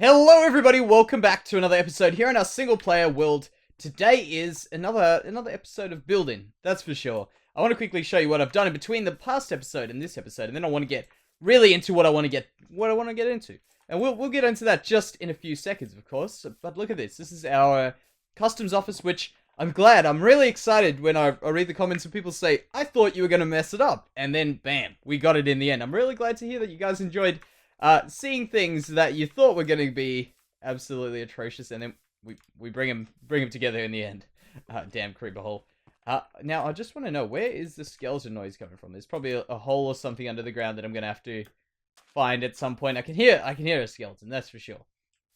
Hello everybody, welcome back to another episode here in our single player world. Today is another episode of building, that's for sure. I want to quickly show you what I've done in between the past episode and this episode, and then I want to get really into what I want to get into. And we'll get into that just in a few seconds, of course. But look at this. This is our customs office, which I'm really excited when I read the comments and people say, I thought you were going to mess it up. And then, bam, we got it in the end. I'm really glad to hear that you guys enjoyed seeing things that you thought were going to be absolutely atrocious, and then we bring them together in the end. Damn creeper hole. Now, I just want to know, where is the skeleton noise coming from? There's probably a hole or something under the ground that I'm going to have to find at some point. I can hear a skeleton, that's for sure.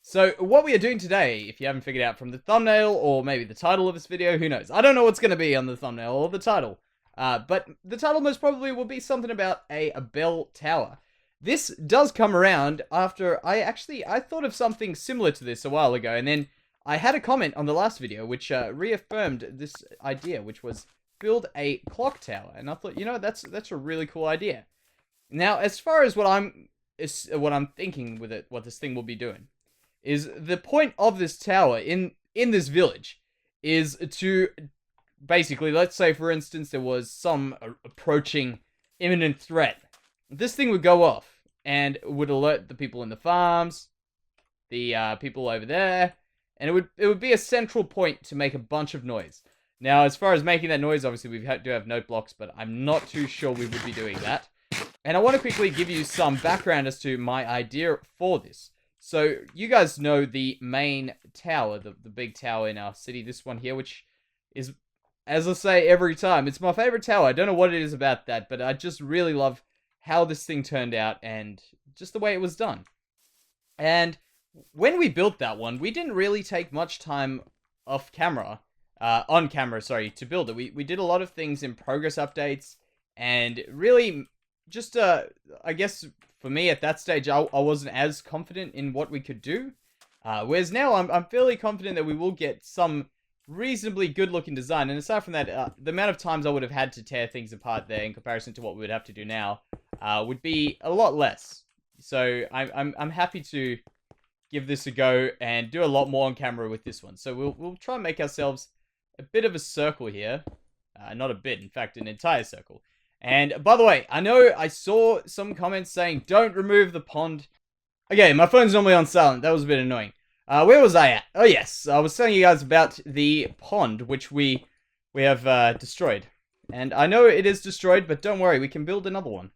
So, what we are doing today, if you haven't figured out from the thumbnail, or maybe the title of this video, who knows? I don't know what's going to be on the thumbnail or the title. But the title most probably will be something about a bell tower. This does come around after I thought of something similar to this a while ago, and then I had a comment on the last video which reaffirmed this idea, which was build a clock tower, and I thought, you know, that's a really cool idea. Now, as far as what I'm thinking with it, what this thing will be doing, is the point of this tower in this village is to basically, let's say for instance there was some approaching imminent threat. This thing would go off and would alert the people in the farms, the people over there, and it would be a central point to make a bunch of noise. Now, as far as making that noise, obviously we do have note blocks, but I'm not too sure we would be doing that. And I want to quickly give you some background as to my idea for this. So, you guys know the main tower, the big tower in our city, this one here, which is, as I say every time, it's my favorite tower. I don't know what it is about that, but I just really love how this thing turned out and just the way it was done. And when we built that one, we didn't really take much time on camera, to build it. We did a lot of things in progress updates, and really just, I guess for me at that stage, I wasn't as confident in what we could do. Whereas now I'm fairly confident that we will get some reasonably good looking design. And aside from that, the amount of times I would have had to tear things apart there in comparison to what we would have to do now would be a lot less. So I'm happy to give this a go and do a lot more on camera with this one. So we'll try and make ourselves a bit of a circle here. Not a bit, in fact, an entire circle. And by the way, I know I saw some comments saying don't remove the pond. Okay, my phone's normally on silent. That was a bit annoying. Where was I at? Oh yes, I was telling you guys about the pond, which we have destroyed. And I know it is destroyed, but don't worry, we can build another one.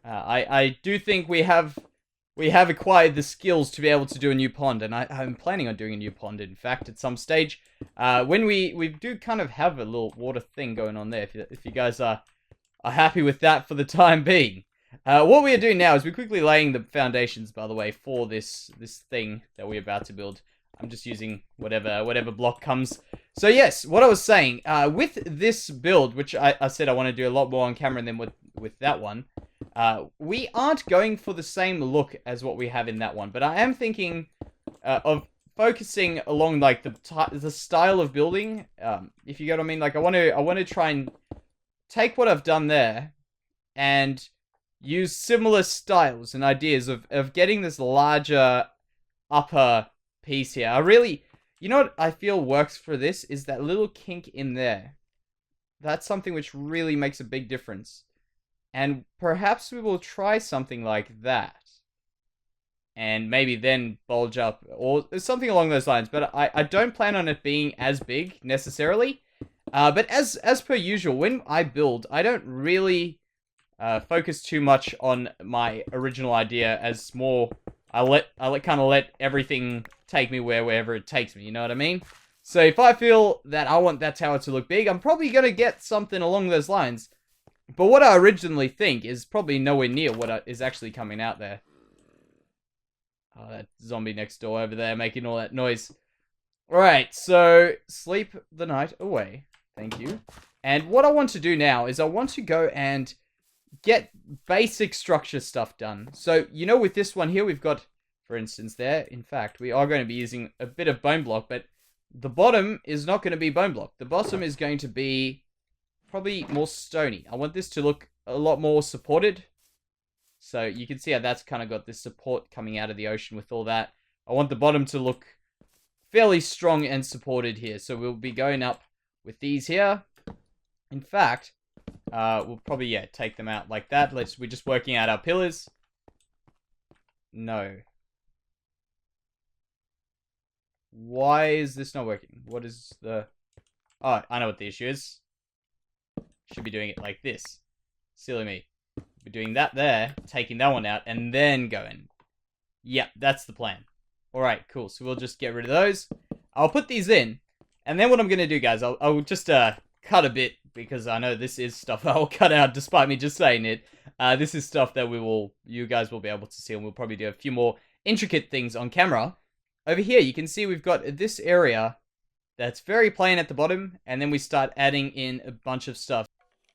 I do think we have acquired the skills to be able to do a new pond, and I'm planning on doing a new pond, in fact, at some stage. When we do kind of have a little water thing going on there, if you guys are happy with that for the time being. What we are doing now is we're quickly laying the foundations, by the way, for this thing that we're about to build. I'm just using whatever block comes. So yes, what I was saying, with this build, which I said I want to do a lot more on camera than with that one, we aren't going for the same look as what we have in that one, but I am thinking of focusing along like the style of building. If you get what I mean, like I want to try and take what I've done there and use similar styles and ideas of getting this larger upper piece here. You know what I feel works for this is that little kink in there. That's something which really makes a big difference. And perhaps we will try something like that. And maybe then bulge up, or something along those lines. But I don't plan on it being as big, necessarily. But as per usual, when I build, I don't really focus too much on my original idea, as more I let everything take me wherever it takes me, you know what I mean? So if I feel that I want that tower to look big, I'm probably gonna get something along those lines. But what I originally think is probably nowhere near what is actually coming out there. Oh, that zombie next door over there making all that noise. Alright, so sleep the night away. Thank you. And what I want to do now is I want to go and get basic structure stuff done. So, you know, with this one here, we've got, for instance, there. In fact, we are going to be using a bit of bone block, but the bottom is not going to be bone block. The bottom is going to be probably more stony. I want this to look a lot more supported. So you can see how that's kind of got this support coming out of the ocean with all that. I want the bottom to look fairly strong and supported here. So we'll be going up with these here. In fact, we'll probably, yeah, take them out like that. We're just working out our pillars. No. Why is this not working? What is the... Oh, I know what the issue is. Should be doing it like this. Silly me. We're doing that there, taking that one out, and then going. Yep, that's the plan. Alright, cool. So we'll just get rid of those. I'll put these in, and then what I'm going to do, guys, I'll just cut a bit, because I know this is stuff I'll cut out despite me just saying it. This is stuff that you guys will be able to see, and we'll probably do a few more intricate things on camera. Over here, you can see we've got this area that's very plain at the bottom, and then we start adding in a bunch of stuff.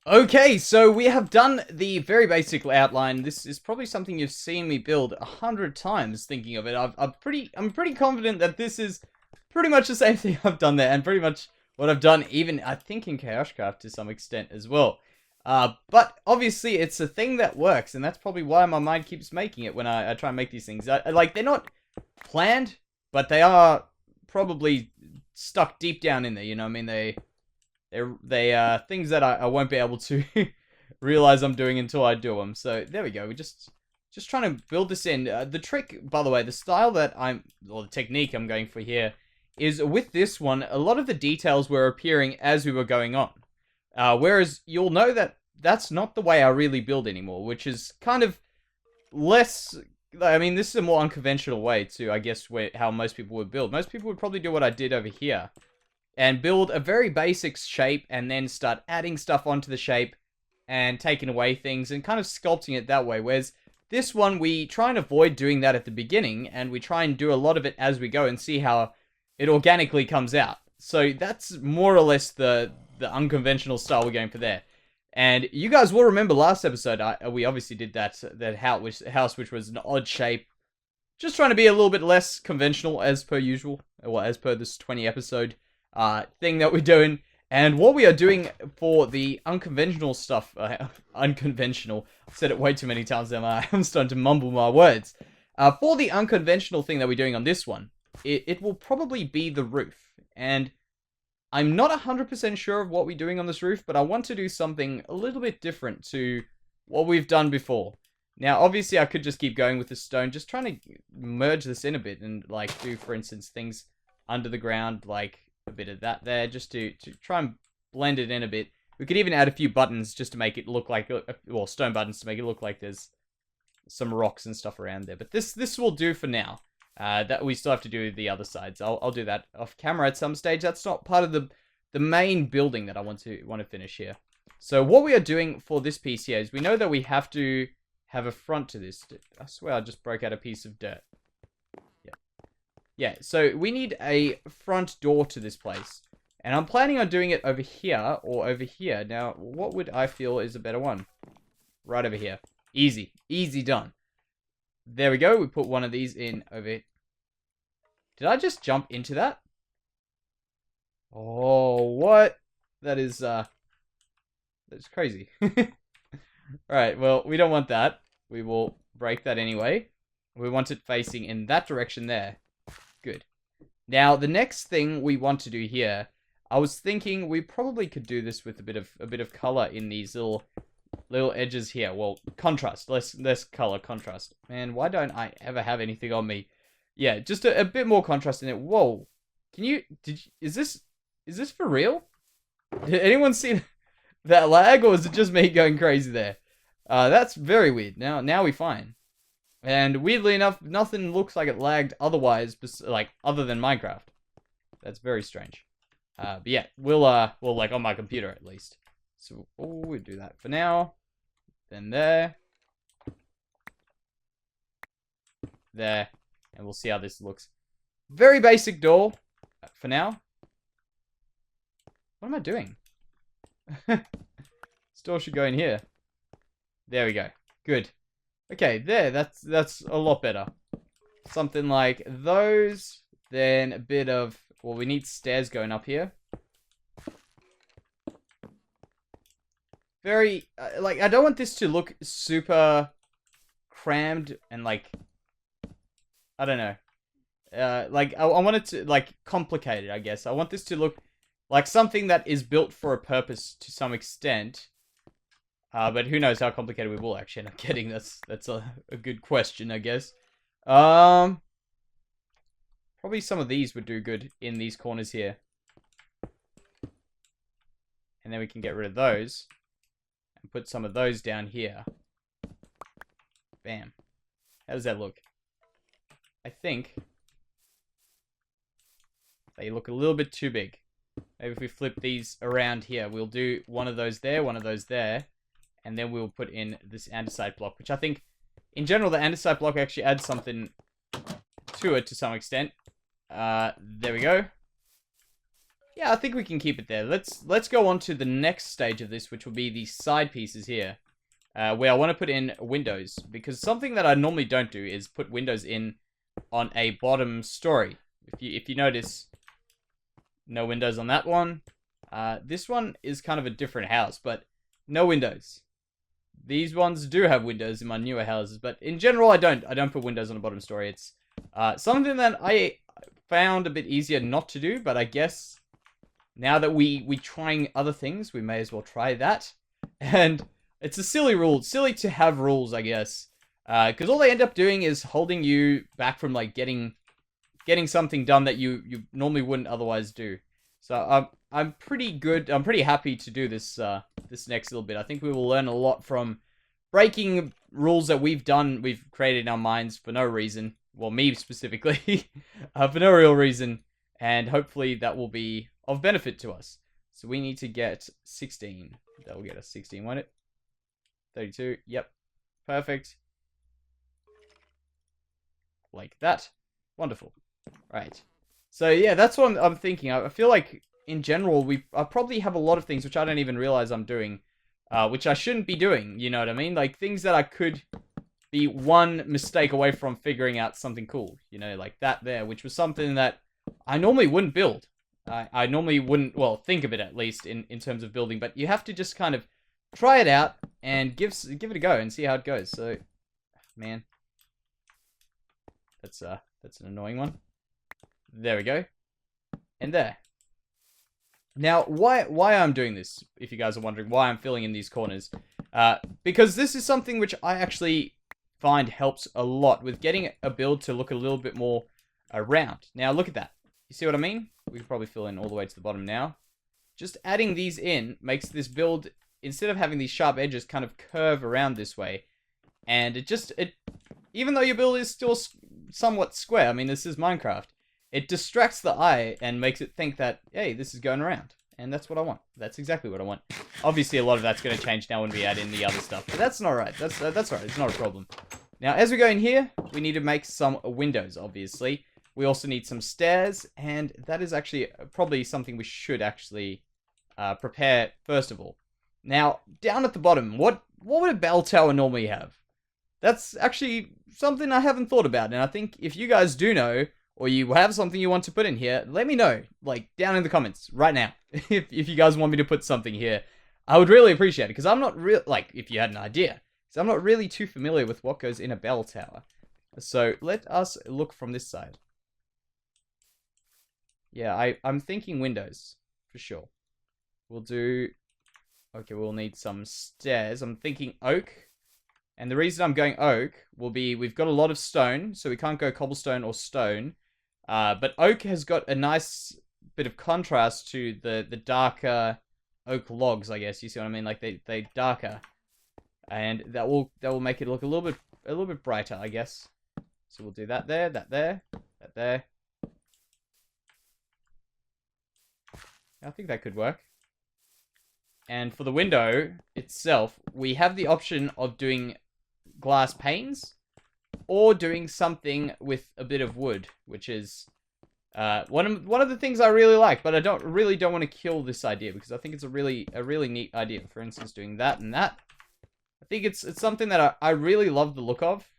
Okay, so we have done the very basic outline. This is probably something you've seen me build 100 times thinking of it. I'm pretty confident that this is pretty much the same thing I've done there, and pretty much what I've done even, I think, in Chaoscraft to some extent as well. But obviously it's a thing that works, and that's probably why my mind keeps making it when I try and make these things. Like, they're not planned, but they are probably stuck deep down in there, you know what I mean? They are things that I won't be able to realize I'm doing until I do them. So there we go. We're just trying to build this in. The trick, by the way, the style that or the technique I'm going for here is with this one, a lot of the details were appearing as we were going on. Whereas you'll know that that's not the way I really build anymore, which is kind of less... I mean, this is a more unconventional way to, I guess, how most people would build. Most people would probably do what I did over here and build a very basic shape and then start adding stuff onto the shape and taking away things and kind of sculpting it that way. Whereas this one, we try and avoid doing that at the beginning, and we try and do a lot of it as we go and see how it organically comes out. So that's more or less the unconventional style we're going for there. And you guys will remember last episode, we obviously did that house which was an odd shape. Just trying to be a little bit less conventional as per usual, or as per this 20 episode thing that we're doing. And what we are doing for the unconventional stuff, unconventional, I've said it way too many times now, I'm starting to mumble my words. For the unconventional thing that we're doing on this one, it will probably be the roof. And I'm not 100% sure of what we're doing on this roof, but I want to do something a little bit different to what we've done before. Now, obviously, I could just keep going with the stone, just trying to merge this in a bit and, like, do, for instance, things under the ground, like a bit of that there, just to try and blend it in a bit. We could even add a few buttons just to make it look like, well, stone buttons to make it look like there's some rocks and stuff around there. But this will do for now. That we still have to do the other sides. I'll do that off camera at some stage. That's not part of the main building that I want to finish here. So what we are doing for this piece here is we know that we have to have a front to this. I swear I just broke out a piece of dirt. Yeah, so we need a front door to this place. And I'm planning on doing it over here or over here. Now, what would I feel is a better one? Right over here. Easy. Easy done. There we go. We put one of these in over here. Did I just jump into that? Oh, what? That is crazy. Alright, well, we don't want that. We will break that anyway. We want it facing in that direction there. Good. Now, the next thing we want to do here, I was thinking we probably could do this with a bit of color in these little edges here. Well, contrast. Less color contrast. Man, why don't I ever have anything on me? Yeah, just a bit more contrast in it. Whoa. Is this for real? Did anyone see that lag, or is it just me going crazy there? That's very weird. Now we're fine. And weirdly enough, nothing looks like it lagged otherwise, like, other than Minecraft. That's very strange. But yeah, we'll, like, on my computer at least. So, we'll do that for now. Then there. There. And we'll see how this looks. Very basic door for now. What am I doing? This door should go in here. There we go. Good. Okay, there. That's a lot better. Something like those. Then a bit of... Well, we need stairs going up here. Very... like, I don't want this to look super crammed and, like... I don't know. like, I want it to, like, complicated, I guess. I want this to look like something that is built for a purpose to some extent. But who knows how complicated we will actually end up getting. That's a good question, I guess. Probably some of these would do good in these corners here. And then we can get rid of those. And put some of those down here. Bam. How does that look? I think they look a little bit too big. Maybe if we flip these around here, we'll do one of those there, one of those there. And then we'll put in this andesite block, which I think, in general, the andesite block actually adds something to it to some extent. There we go. Yeah, I think we can keep it there. Let's go on to the next stage of this, which will be the side pieces here. Where I want to put in windows. Because something that I normally don't do is put windows in on a bottom story. If you notice, no windows on that one. This one is kind of a different house, but no windows. These ones do have windows in my newer houses, but in general, I don't put windows on the bottom story. It's something that I found a bit easier not to do, but I guess now that we trying other things, we may as well try that. And it's a silly rule. It's silly to have rules, I guess, because all they end up doing is holding you back from like getting something done that you normally wouldn't otherwise do. So I'm pretty good. I'm pretty happy to do this this next little bit. I think we will learn a lot from breaking rules that we've created in our minds for no reason. Well, me specifically, for no real reason, and hopefully that will be of benefit to us. So we need to get 16. That will get us 16, won't it? 32. Yep. Perfect. Like that. Wonderful. Right. So yeah, that's what I'm thinking. I feel like in general, I probably have a lot of things which I don't even realize I'm doing, which I shouldn't be doing. You know what I mean? Like things that I could be one mistake away from figuring out something cool. You know, like that there, which was something that I normally wouldn't build. I normally wouldn't, well, think of it at least in terms of building. But you have to just kind of try it out and give it a go and see how it goes. So, man, that's an annoying one. There we go. And there. Now, why I'm doing this, if you guys are wondering why I'm filling in these corners, because this is something which I actually find helps a lot with getting a build to look a little bit more round. Now, look at that. You see what I mean? We can probably fill in all the way to the bottom now. Just adding these in makes this build, instead of having these sharp edges, kind of curve around this way. And even though your build is still somewhat square, I mean, this is Minecraft, it distracts the eye and makes it think that, hey, this is going around. And that's what I want. That's exactly what I want. Obviously, a lot of that's going to change now when we add in the other stuff. But that's not right. That's all right. It's not a problem. Now, as we go in here, we need to make some windows, obviously. We also need some stairs. And that is actually probably something we should actually prepare first of all. Now, down at the bottom, what would a bell tower normally have? That's actually something I haven't thought about. And I think if you guys do know, or you have something you want to put in here, let me know, like, down in the comments, right now, if you guys want me to put something here. I would really appreciate it, because I'm not like, if you had an idea, because I'm not really too familiar with what goes in a bell tower. So, let us look from this side. Yeah, I'm thinking windows, for sure. We'll do, okay, we'll need some stairs. I'm thinking oak. And the reason I'm going oak will be, we've got a lot of stone, so we can't go cobblestone or stone. But oak has got a nice bit of contrast to the darker oak logs, I guess. You see what I mean? Like they darker, and that will make it look a little bit brighter, I guess. So we'll do that there, that there, that there. I think that could work. And for the window itself, we have the option of doing glass panes or doing something with a bit of wood, which is one of the things I really like, but I don't want to kill this idea because I think it's a really neat idea. For instance, doing that and that. I think it's something that I really love the look of.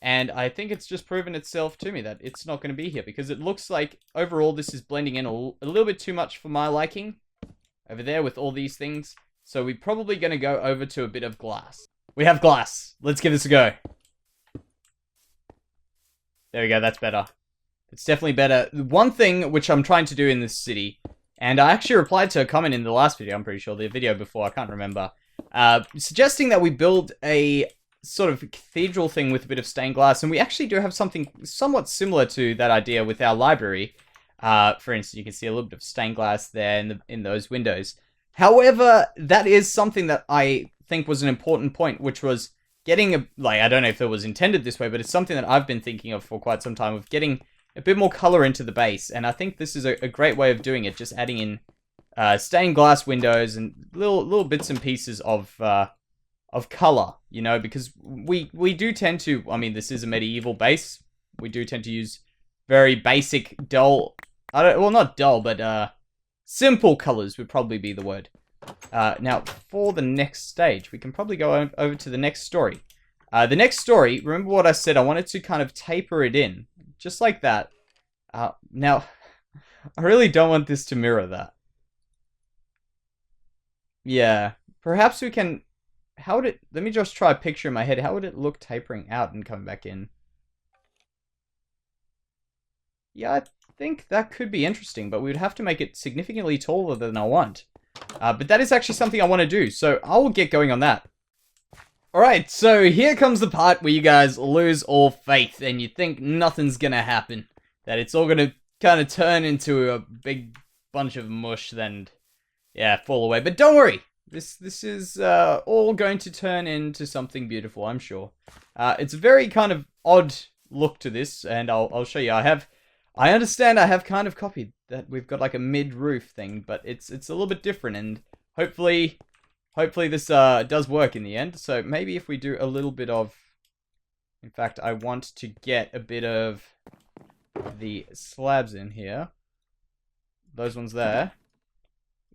And I think it's just proven itself to me that it's not going to be here because it looks like overall this is blending in a little bit too much for my liking over there with all these things. So we're probably going to go over to a bit of glass. We have glass. Let's give this a go. There we go. That's better. It's definitely better. One thing which I'm trying to do in this city, and I actually replied to a comment in the last video, I'm pretty sure, the video before, I can't remember, suggesting that we build a sort of cathedral thing with a bit of stained glass, and we actually do have something somewhat similar to that idea with our library. For instance, you can see a little bit of stained glass there in those windows. However, that is something that I think was an important point, which was getting I don't know if it was intended this way, but it's something that I've been thinking of for quite some time, of getting a bit more color into the base, and I think this is a great way of doing it, just adding in stained glass windows and little bits and pieces of color, you know, because we do tend to, I mean, this is a medieval base, we do tend to use very basic, dull, well, not dull, but simple colors would probably be the word. Now, for the next stage, we can probably go over to the next story. The next story, remember what I said, I wanted to kind of taper it in, just like that. Now, I really don't want this to mirror that. Yeah, perhaps we can, how would it, let me just try a picture in my head, how would it look tapering out and coming back in? Yeah, I think that could be interesting, but we would have to make it significantly taller than I want. But that is actually something I want to do, so I will get going on that. Alright, so here comes the part where you guys lose all faith and you think nothing's gonna happen. That it's all gonna kind of turn into a big bunch of mush, then, yeah, fall away. But don't worry, this is all going to turn into something beautiful, I'm sure. It's a very kind of odd look to this, and I'll show you. I understand I have kind of copied that we've got like a mid-roof thing, but it's a little bit different, and hopefully this does work in the end. So maybe if we do a little bit of, in fact, I want to get a bit of the slabs in here. Those ones there.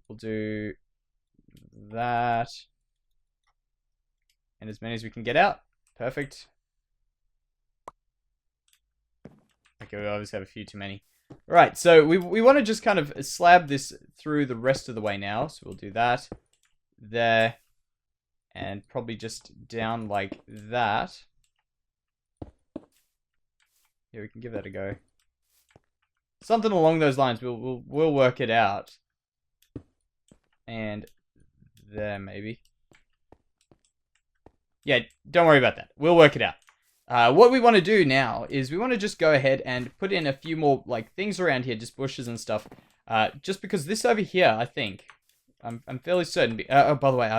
We'll do that. And as many as we can get out. Perfect. Okay, we obviously have a few too many. Right, so we want to just kind of slab this through the rest of the way now. So we'll do that. There. And probably just down like that. Yeah, we can give that a go. Something along those lines. We'll work it out. And there, maybe. Yeah, don't worry about that. We'll work it out. What we want to do now is we want to just go ahead and put in a few more like things around here, just bushes and stuff. Just because this over here, I think, I'm fairly certain. Oh, by the way,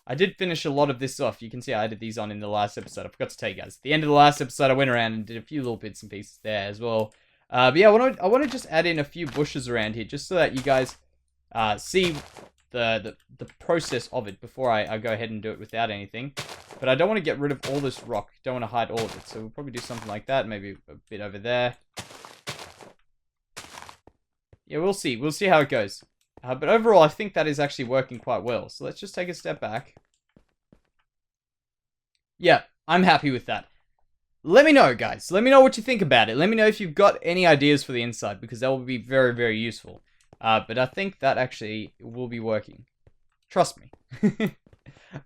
I did finish a lot of this off. You can see I added these on in the last episode. I forgot to tell you guys. At the end of the last episode, I went around and did a few little bits and pieces there as well. But yeah, I want to just add in a few bushes around here, just so that you guys see the process of it before I go ahead and do it without anything. But I don't want to get rid of all this rock. Don't want to hide all of it. So we'll probably do something like that. Maybe a bit over there. Yeah, we'll see. We'll see how it goes. But overall, I think that is actually working quite well. So let's just take a step back. Yeah, I'm happy with that. Let me know, guys. Let me know what you think about it. Let me know if you've got any ideas for the inside, because that will be very, very useful. But I think that actually will be working. Trust me.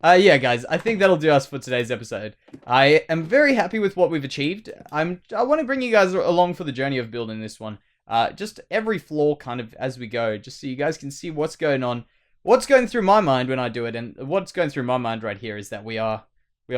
Yeah, guys, I think that'll do us for today's episode. I am very happy with what we've achieved. I want to bring you guys along for the journey of building this one. Just every floor kind of as we go, just so you guys can see what's going on, what's going through my mind when I do it, and what's going through my mind right here is that we are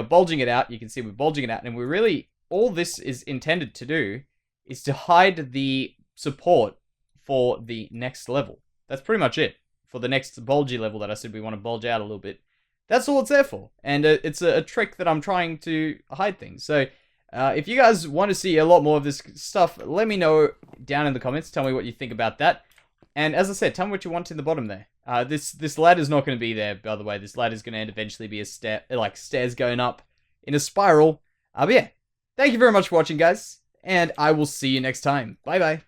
bulging it out. You can see we're bulging it out, and we're really, all this is intended to do is to hide the support for the next level. That's pretty much it. For the next bulgy level that I said we want to bulge out a little bit. That's all it's there for. And it's a trick that I'm trying to hide things. So if you guys want to see a lot more of this stuff, let me know down in the comments. Tell me what you think about that. And as I said, tell me what you want in the bottom there. This ladder's not going to be there, by the way. This ladder's going to eventually be a stairs going up in a spiral. But yeah, thank you very much for watching, guys. And I will see you next time. Bye-bye.